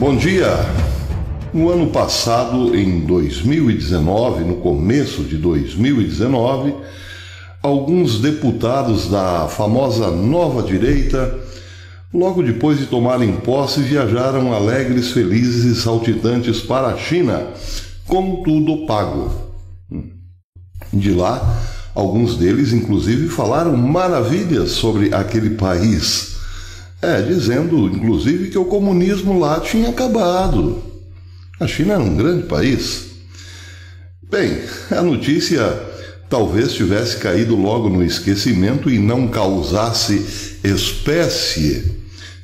Bom dia! No ano passado, em 2019, no começo de 2019, alguns deputados da famosa Nova Direita, logo depois de tomarem posse, viajaram alegres, felizes e saltitantes para a China, com tudo pago. De lá, alguns deles, inclusive, falaram maravilhas sobre aquele país, dizendo, inclusive, que o comunismo lá tinha acabado. A China era um grande país. Bem, a notícia talvez tivesse caído logo no esquecimento e não causasse espécie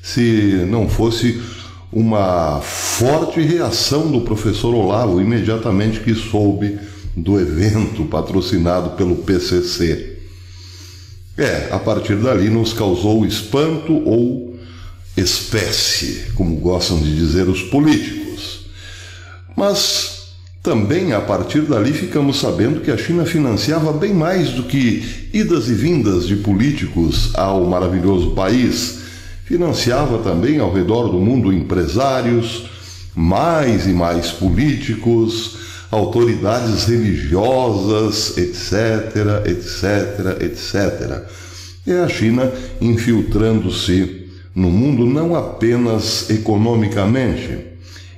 se não fosse uma forte reação do professor Olavo imediatamente que soube do evento patrocinado pelo PCC. A partir dali nos causou espanto ou espécie, como gostam de dizer os políticos. Mas também a partir dali ficamos sabendo que a China financiava bem mais do que idas e vindas de políticos ao maravilhoso país. Financiava também ao redor do mundo empresários, mais e mais políticos, autoridades religiosas, etc, etc, etc. É a China infiltrando-se no mundo não apenas economicamente,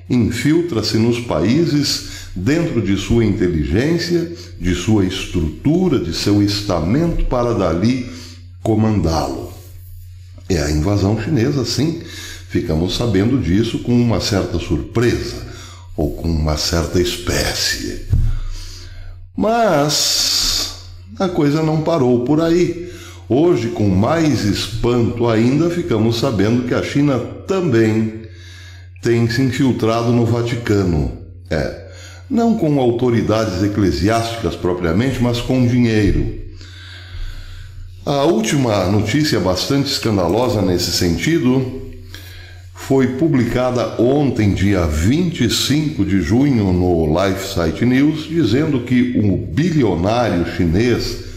infiltra-se nos países dentro de sua inteligência, de sua estrutura, de seu estamento para dali comandá-lo. É a invasão chinesa, sim, ficamos sabendo disso com uma certa surpresa, ou com uma certa espécie. Mas a coisa não parou por aí. Hoje, com mais espanto ainda, ficamos sabendo que a China também tem se infiltrado no Vaticano. Não com autoridades eclesiásticas propriamente, mas com dinheiro. A última notícia bastante escandalosa nesse sentido foi publicada ontem, dia 25 de junho, no Lifesite News, dizendo que um bilionário chinês,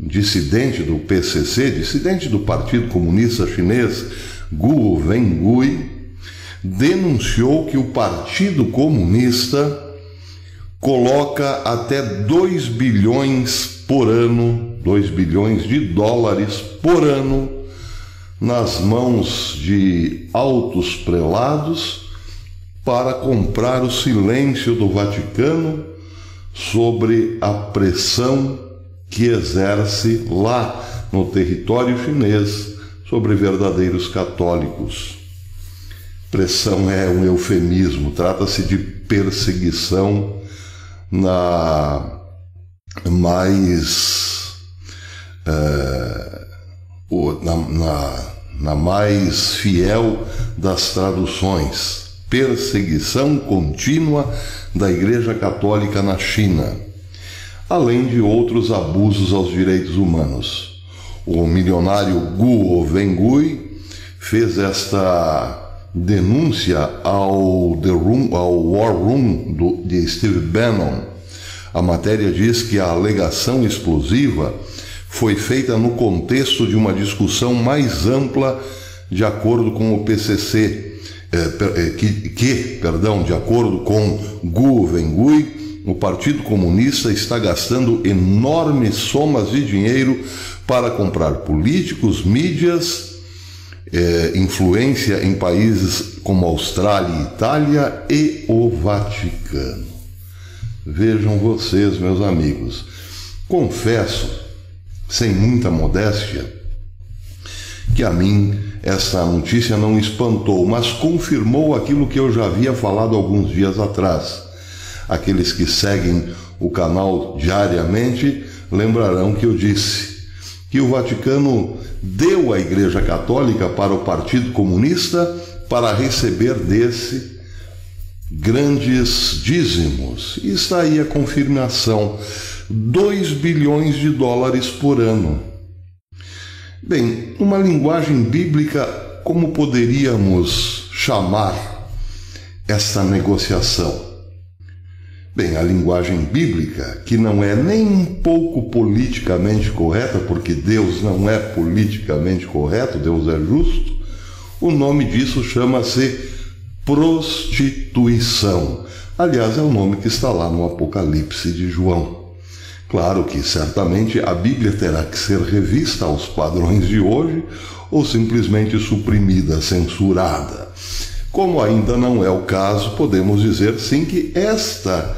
dissidente do PCC, dissidente do Partido Comunista Chinês, Guo Wengui, denunciou que o Partido Comunista coloca até 2 bilhões por ano, 2 bilhões de dólares por ano, nas mãos de altos prelados para comprar o silêncio do Vaticano sobre a pressão que exerce lá no território chinês sobre verdadeiros católicos. Pressão é um eufemismo, trata-se de perseguição na mais fiel das traduções, perseguição contínua da Igreja Católica na China, além de outros abusos aos direitos humanos. O milionário Guo Wengui fez esta denúncia ao War Room de Steve Bannon. A matéria diz que a alegação explosiva foi feita no contexto de uma discussão mais ampla de acordo com o PCC, de acordo com Guo Wengui, o Partido Comunista está gastando enormes somas de dinheiro para comprar políticos, mídias, influência em países como Austrália e Itália e o Vaticano. Vejam vocês, meus amigos, confesso, sem muita modéstia, que a mim essa notícia não espantou, mas confirmou aquilo que eu já havia falado alguns dias atrás. Aqueles que seguem o canal diariamente lembrarão que eu disse que o Vaticano deu a Igreja Católica para o Partido Comunista para receber desse grandes dízimos. E está aí a confirmação: 2 bilhões de dólares por ano. Bem, numa linguagem bíblica, como poderíamos chamar essa negociação? Bem, a linguagem bíblica, que não é nem um pouco politicamente correta, porque Deus não é politicamente correto, Deus é justo, o nome disso chama-se prostituição. Aliás, é o nome que está lá no Apocalipse de João. Claro que certamente a Bíblia terá que ser revista aos padrões de hoje ou simplesmente suprimida, censurada. Como ainda não é o caso, podemos dizer sim que esta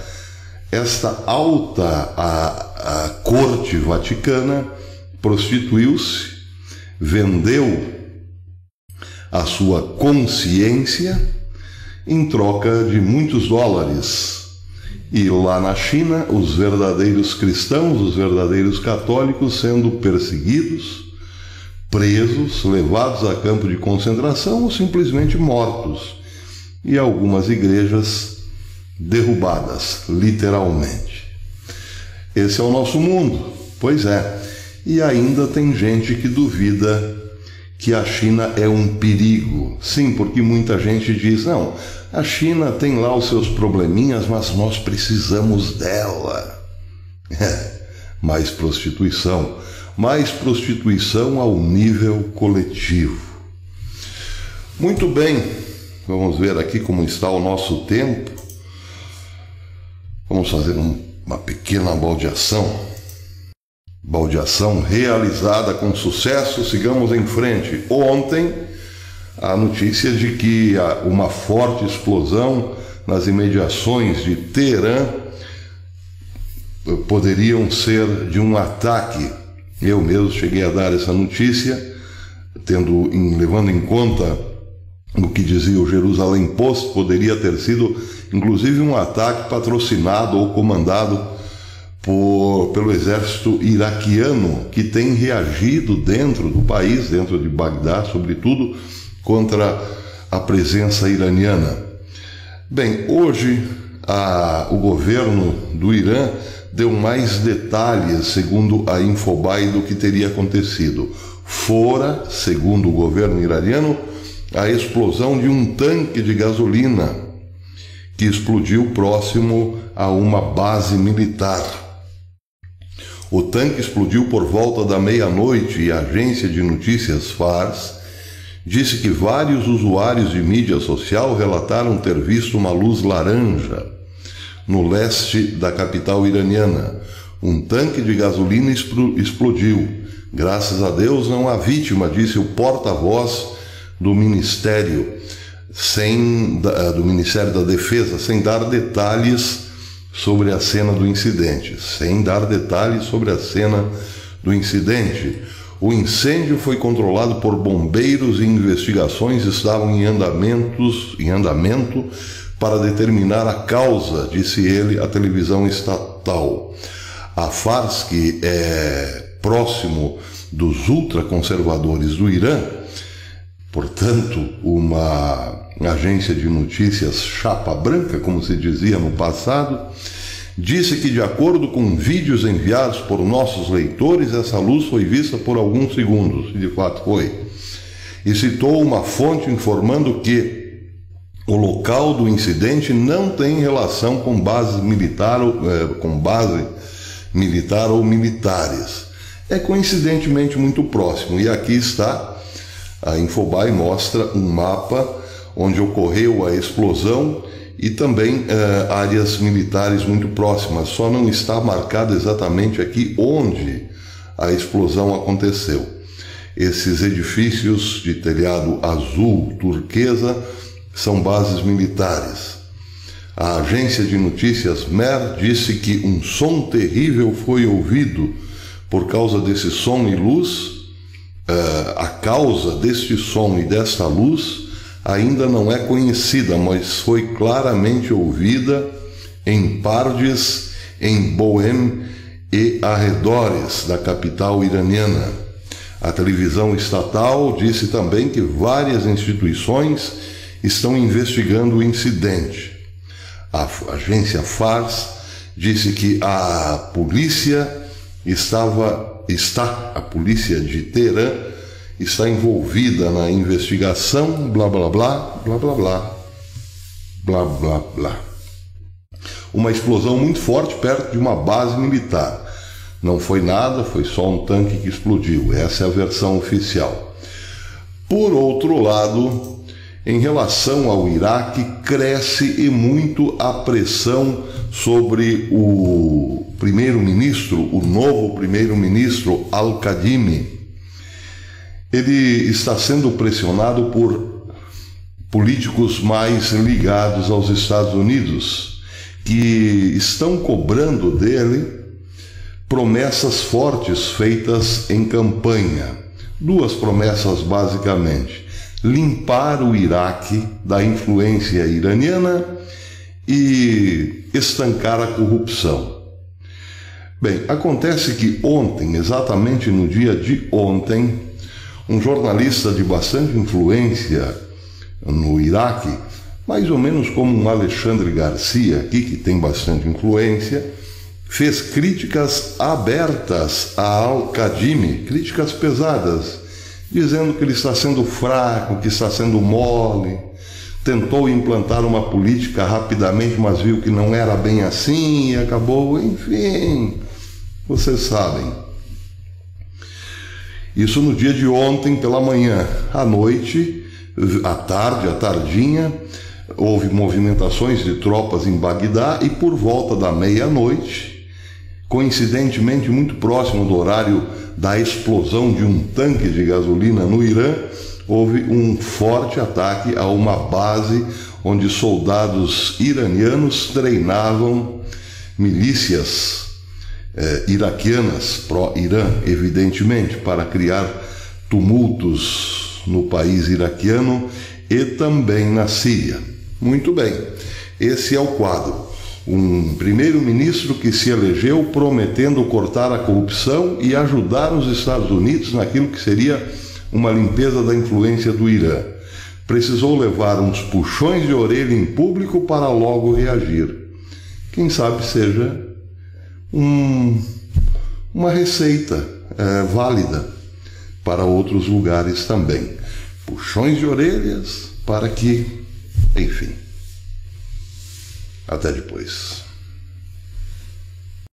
alta a corte vaticana prostituiu-se, vendeu a sua consciência em troca de muitos dólares. E lá na China, os verdadeiros cristãos, os verdadeiros católicos sendo perseguidos, presos, levados a campo de concentração ou simplesmente mortos. E algumas igrejas derrubadas, literalmente. Esse é o nosso mundo, pois é. E ainda tem gente que duvida que a China é um perigo. Sim, porque muita gente diz, não, a China tem lá os seus probleminhas, mas nós precisamos dela. Mais prostituição ao nível coletivo. Muito bem, vamos ver aqui como está o nosso tempo. Vamos fazer uma pequena baldeação. Baldeação realizada com sucesso, sigamos em frente. Ontem, a notícia de que uma forte explosão nas imediações de Teherã poderiam ser de um ataque. Eu mesmo cheguei a dar essa notícia, levando em conta o que dizia o Jerusalém Post, poderia ter sido inclusive um ataque patrocinado ou comandado pelo exército iraquiano, que tem reagido dentro do país, dentro de Bagdá, sobretudo, contra a presença iraniana. Bem, hoje o governo do Irã deu mais detalhes, segundo a Infobae, do que teria acontecido. Fora, segundo o governo iraniano, a explosão de um tanque de gasolina que explodiu próximo a uma base militar. O tanque explodiu por volta da meia-noite e a agência de notícias Fars disse que vários usuários de mídia social relataram ter visto uma luz laranja no leste da capital iraniana. Um tanque de gasolina explodiu. Graças a Deus não há vítima, disse o porta-voz do Ministério da Defesa, sem dar detalhes sobre a cena do incidente. O incêndio foi controlado por bombeiros e investigações estavam em andamento para determinar a causa, disse ele à televisão estatal. A Fars, que é próximo dos ultraconservadores do Irã, portanto, uma agência de notícias chapa branca, como se dizia no passado, disse que, de acordo com vídeos enviados por nossos leitores, essa luz foi vista por alguns segundos, e de fato foi. E citou uma fonte informando que o local do incidente não tem relação com base militar ou militares. É coincidentemente muito próximo. E aqui está, a Infobae mostra um mapa onde ocorreu a explosão e também áreas militares muito próximas. Só não está marcado exatamente aqui onde a explosão aconteceu. Esses edifícios de telhado azul turquesa são bases militares. A agência de notícias MER disse que um som terrível foi ouvido. Por causa desse som e luz, a causa deste som e desta luz ainda não é conhecida, mas foi claramente ouvida em Pardes, em Bohem e arredores da capital iraniana. A televisão estatal disse também que várias instituições estão investigando o incidente. A agência Fars disse que a polícia a polícia de Teherã está envolvida na investigação, blá blá blá, blá blá blá, blá blá blá. Uma explosão muito forte perto de uma base militar. Não foi nada, foi só um tanque que explodiu. Essa é a versão oficial. Por outro lado, em relação ao Iraque, cresce e muito a pressão sobre o primeiro-ministro, o novo primeiro-ministro Al-Kadhimi. Ele está sendo pressionado por políticos mais ligados aos Estados Unidos, que estão cobrando dele promessas fortes feitas em campanha. Duas promessas, basicamente: limpar o Iraque da influência iraniana e estancar a corrupção. Bem, acontece que ontem, exatamente no dia de ontem, um jornalista de bastante influência no Iraque, mais ou menos como um Alexandre Garcia aqui, que tem bastante influência, fez críticas abertas a Al-Kadhimi, críticas pesadas, dizendo que ele está sendo fraco, que está sendo mole, tentou implantar uma política rapidamente, mas viu que não era bem assim e acabou, enfim, vocês sabem. Isso no dia de ontem pela manhã. À noite, à tarde, à tardinha, houve movimentações de tropas em Bagdá e por volta da meia-noite, coincidentemente muito próximo do horário da explosão de um tanque de gasolina no Irã, houve um forte ataque a uma base onde soldados iranianos treinavam milícias iraquianas, pró-Irã, evidentemente, para criar tumultos no país iraquiano e também na Síria. Muito bem, esse é o quadro. Um primeiro-ministro que se elegeu prometendo cortar a corrupção e ajudar os Estados Unidos naquilo que seria uma limpeza da influência do Irã. Precisou levar uns puxões de orelha em público para logo reagir. Quem sabe seja uma receita válida para outros lugares também. Puxões de orelhas para que, enfim. Até depois.